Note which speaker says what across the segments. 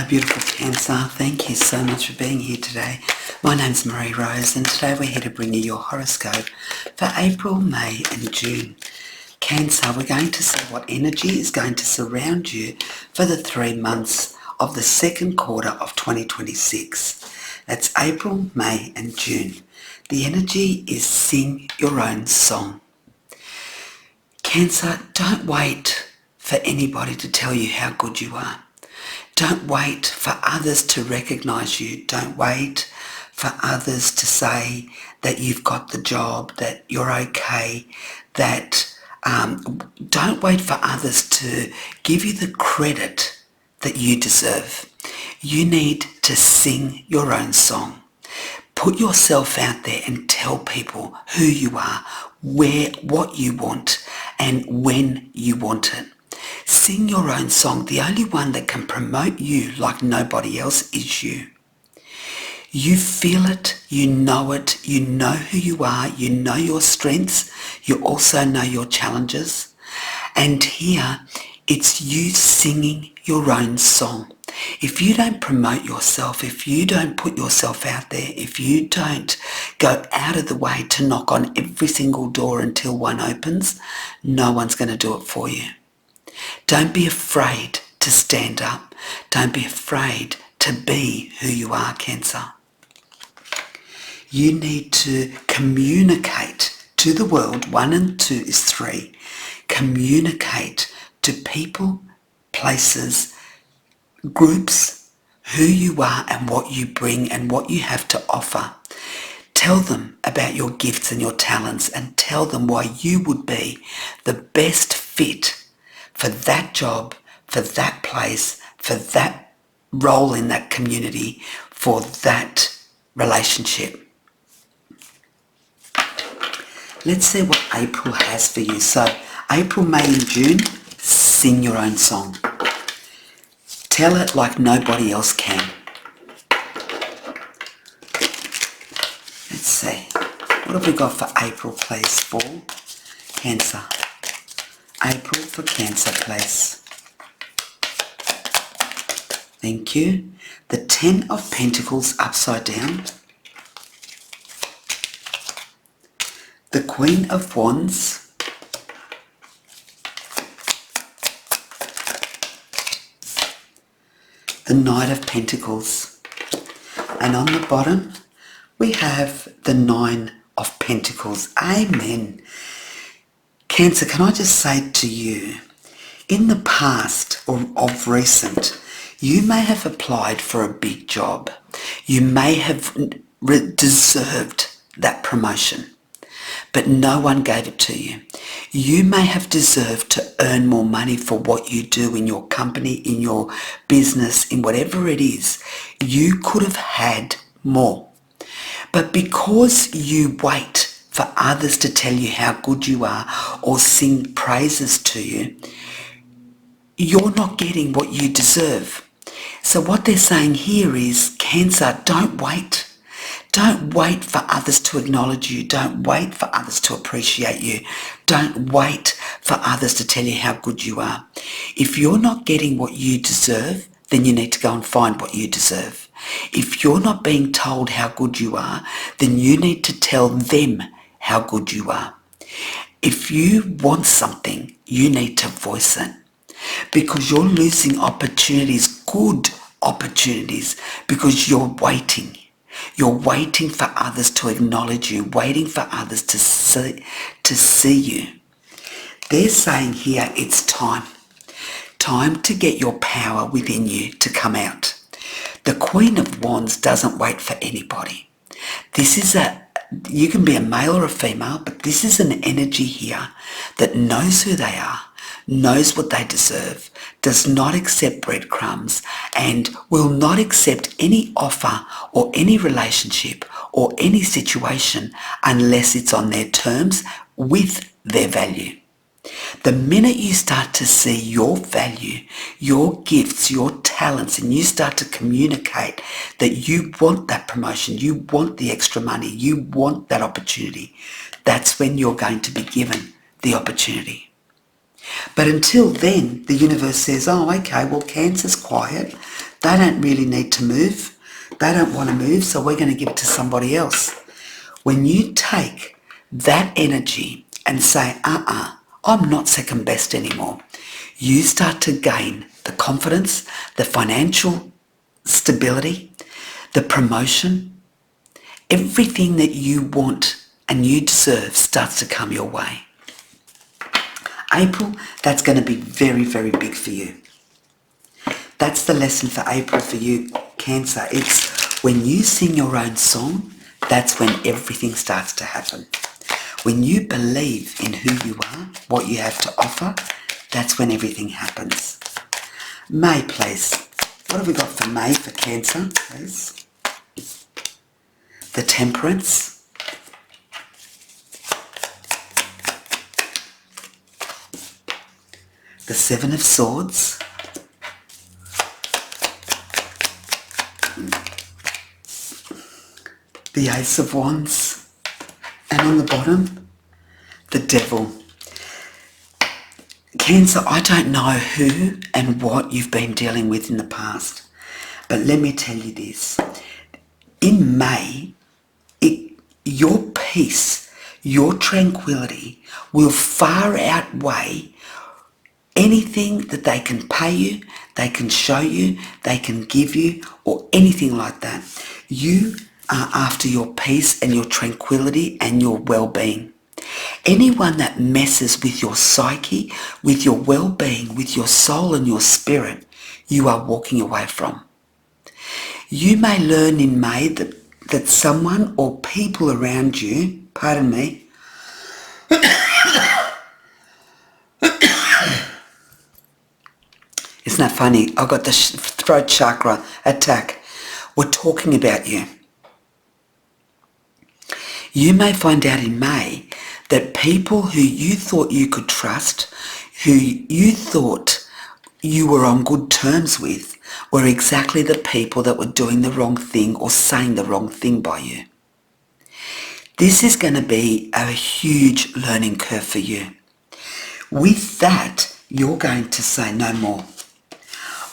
Speaker 1: beautiful Cancer. Thank you so much for being here today. My name's Marie Rose and today we're here to bring you your horoscope for April, May and June. Cancer, we're going to see what energy is going to surround you for the 3 months of the second quarter of 2026. That's April, May and June. The energy is sing your own song. Cancer, don't wait for anybody to tell you how good you are. Don't wait for others to recognise you. Don't wait for others to say that you've got the job, that you're okay, that don't wait for others to give you the credit that you deserve. You need to sing your own song. Put yourself out there and tell people who you are, what you want, and when you want it. Sing your own song. The only one that can promote you like nobody else is you. You feel it, you know who you are, you know your strengths, you also know your challenges. And here, it's you singing your own song. If you don't promote yourself, if you don't put yourself out there, if you don't go out of the way to knock on every single door until one opens, no one's going to do it for you. Don't be afraid to stand up. Don't be afraid to be who you are, Cancer. You need to communicate to the world. 1 and 2 is 3. Communicate to people, places, groups, who you are and what you bring and what you have to offer. Tell them about your gifts and your talents and tell them why you would be the best fit for that job, for that place, for that role in that community, for that relationship. Let's see what April has for you. So April, May and June, sing your own song. Tell it like nobody else can. Let's see. What have we got for April, please, for Cancer? April for Cancer, please. Thank you. The 10 of Pentacles upside down. The Queen of Wands. The Knight of Pentacles. And on the bottom, we have the 9 of Pentacles. Amen. Cancer, can I just say to you, in the past or of recent, you may have applied for a big job. You may have deserved that promotion, but no one gave it to you. You may have deserved to earn more money for what you do in your company, in your business, in whatever it is. You could have had more. But because you wait for others to tell you how good you are or sing praises to you, you're not getting what you deserve. So what they're saying here is, Cancer, don't wait. Don't wait for others to acknowledge you. Don't wait for others to appreciate you. Don't wait for others to tell you how good you are. If you're not getting what you deserve, then you need to go and find what you deserve. If you're not being told how good you are, then you need to tell them how good you are. If you want something, you need to voice it, because you're losing opportunities, good opportunities, because you're waiting. You're waiting for others to acknowledge you, waiting for others to see you. They're saying here it's time to get your power within you to come out. The Queen of Wands doesn't wait for anybody. You can be a male or a female, but this is an energy here that knows who they are, knows what they deserve, does not accept breadcrumbs, and will not accept any offer or any relationship or any situation unless it's on their terms with their value. The minute you start to see your value, your gifts, your talents, and you start to communicate that you want that promotion, you want the extra money, you want that opportunity, that's when you're going to be given the opportunity. But until then, the universe says, oh, okay, well, Cancer's quiet. They don't really need to move. They don't want to move, so we're going to give it to somebody else. When you take that energy and say, I'm not second best anymore, you start to gain the confidence, the financial stability, the promotion, everything that you want and you deserve starts to come your way. April, that's going to be very, very big for you. That's the lesson for April for you, Cancer. It's when you sing your own song, that's when everything starts to happen. When you believe in who you are, what you have to offer, that's when everything happens. May, please. What have we got for May for Cancer, please? The Temperance. The Seven of Swords. The Ace of Wands. And on the bottom, the Devil. Cancer, I don't know who and what you've been dealing with in the past, but let me tell you this. In May, your peace, your tranquility will far outweigh anything that they can pay you, they can show you, they can give you, or anything like that. You are after your peace and your tranquility and your well-being. Anyone that messes with your psyche, with your well-being, with your soul and your spirit, you are walking away from. You may learn in May that someone or people around you, pardon me, isn't that funny? I got the throat chakra attack. We're talking about you. You may find out in May that people who you thought you could trust, who you thought you were on good terms with, were exactly the people that were doing the wrong thing or saying the wrong thing by you. This is going to be a huge learning curve for you. With that, you're going to say no more.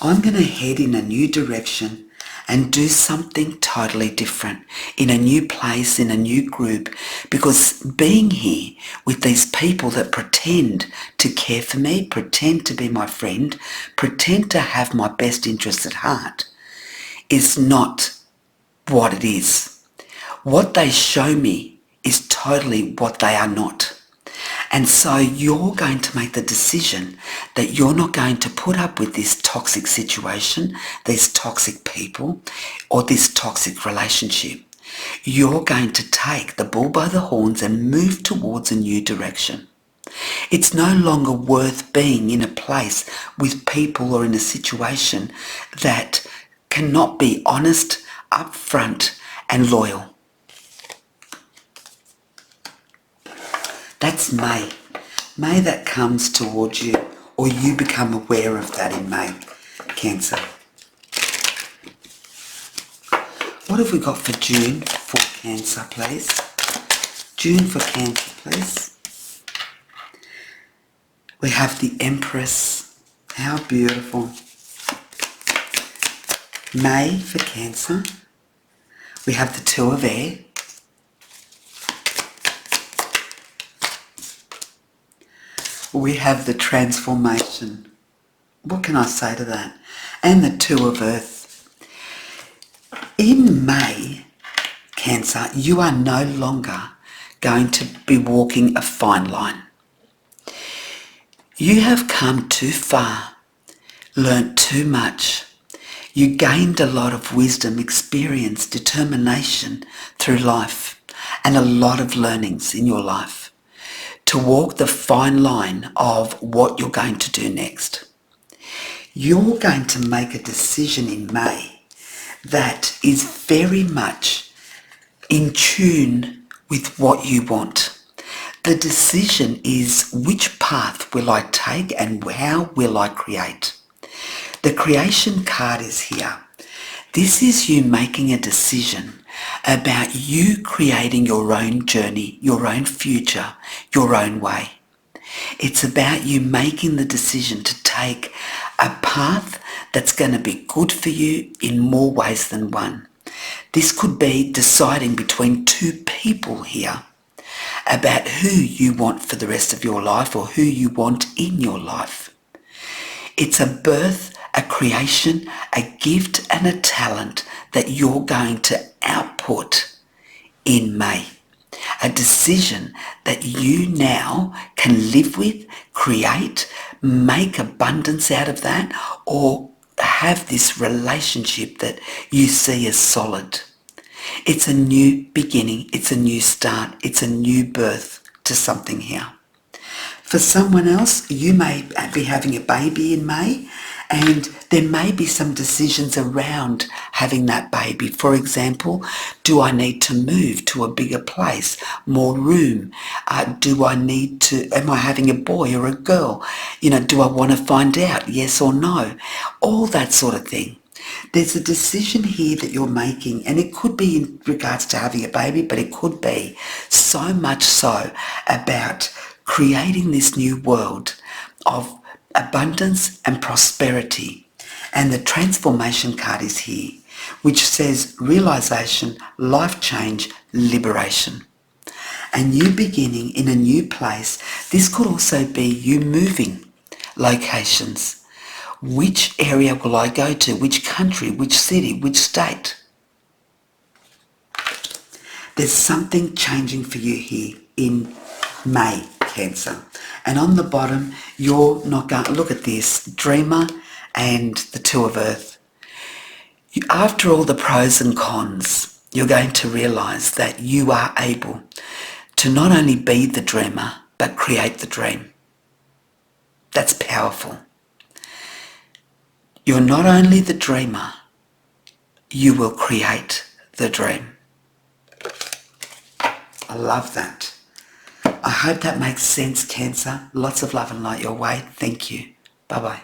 Speaker 1: I'm going to head in a new direction and do something totally different, in a new place, in a new group, because being here with these people that pretend to care for me, pretend to be my friend, pretend to have my best interests at heart, is not what it is. What they show me is totally what they are not. And so you're going to make the decision that you're not going to put up with this toxic situation, these toxic people, or this toxic relationship. You're going to take the bull by the horns and move towards a new direction. It's no longer worth being in a place with people or in a situation that cannot be honest, upfront, and loyal. That's May. May that comes towards you, or you become aware of that in May, Cancer. What have we got for June for Cancer, please? June for Cancer, please. We have the Empress. How beautiful. May for Cancer. We have the Two of Air. We have the Transformation. What can I say to that? And the Two of Earth. In May, Cancer, you are no longer going to be walking a fine line. You have come too far, learnt too much. You gained a lot of wisdom, experience, determination through life, and a lot of learnings in your life to walk the fine line of what you're going to do next. You're going to make a decision in May that is very much in tune with what you want. The decision is, which path will I take and how will I create? The creation card is here. This is you making a decision about you creating your own journey, your own future, your own way. It's about you making the decision to take a path that's going to be good for you in more ways than one. This could be deciding between two people here about who you want for the rest of your life or who you want in your life. It's a birth, a creation, a gift and a talent that you're going to output in May. A decision that you now can live with, create, make abundance out of that, or have this relationship that you see as solid. It's a new beginning, it's a new start, it's a new birth to something here. For someone else, you may be having a baby in May, and there may be some decisions around having that baby. For example, do I need to move to a bigger place, more room? Am I having a boy or a girl? Do I want to find out, yes or no? All that sort of thing. There's a decision here that you're making, and it could be in regards to having a baby, but it could be so much so about creating this new world of abundance and prosperity. And the transformation card is here, which says realization, life change, liberation. A new beginning in a new place. This could also be you moving locations. Which area will I go to? Which country? Which city? Which state? There's something changing for you here in May, Cancer. And on the bottom, you're not going to look at this, Dreamer and the Two of Earth. After all the pros and cons, you're going to realise that you are able to not only be the dreamer, but create the dream. That's powerful. You're not only the dreamer, you will create the dream. I love that. I hope that makes sense, Cancer. Lots of love and light your way. Thank you. Bye-bye.